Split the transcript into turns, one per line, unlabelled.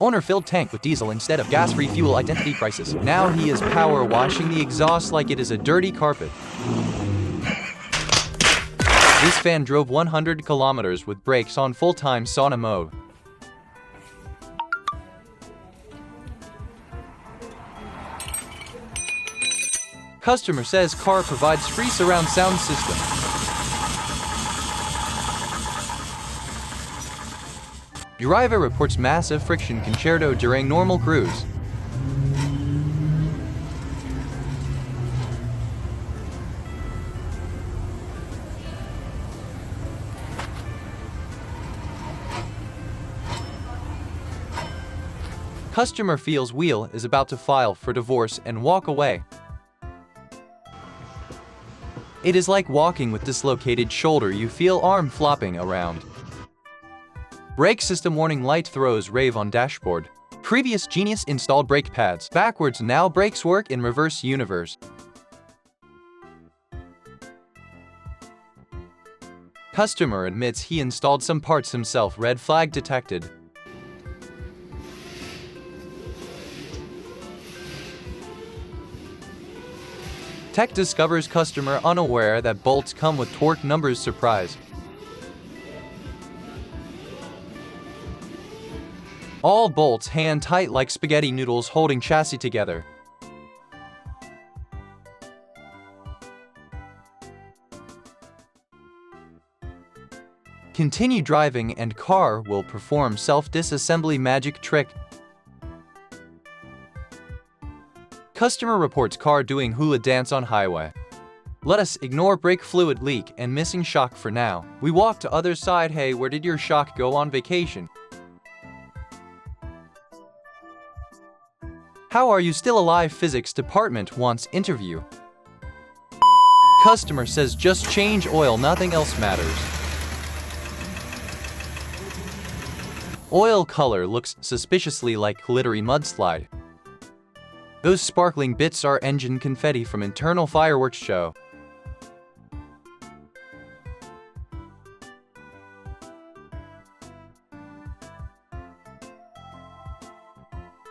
Owner filled tank with diesel instead of gas refuel. Identity crisis. Now he is power washing the exhaust like it is a dirty carpet. This fan drove 100 kilometers with brakes on full-time sauna mode. Customer says car provides free surround sound system. Driver reports massive friction concerto during normal cruise. Customer feels wheel is about to file for divorce and walk away. It is like walking with dislocated shoulder. You feel arm flopping around. Brake system warning light throws rave on dashboard. Previous genius installed brake pads backwards, now brakes work in reverse universe. Customer admits he installed some parts himself. Red flag detected. Tech discovers customer unaware that bolts come with torque numbers. Surprise. All bolts hand tight like spaghetti noodles holding chassis together. Continue driving and car will perform self-disassembly magic trick. Customer reports car doing hula dance on highway. Let us ignore brake fluid leak and missing shock for now. We walk to other side. Hey, where did your shock go on vacation? How are you still alive? Physics department wants interview. Customer says just change oil, nothing else matters. Oil color looks suspiciously like glittery mudslide. Those sparkling bits are engine confetti from internal fireworks show.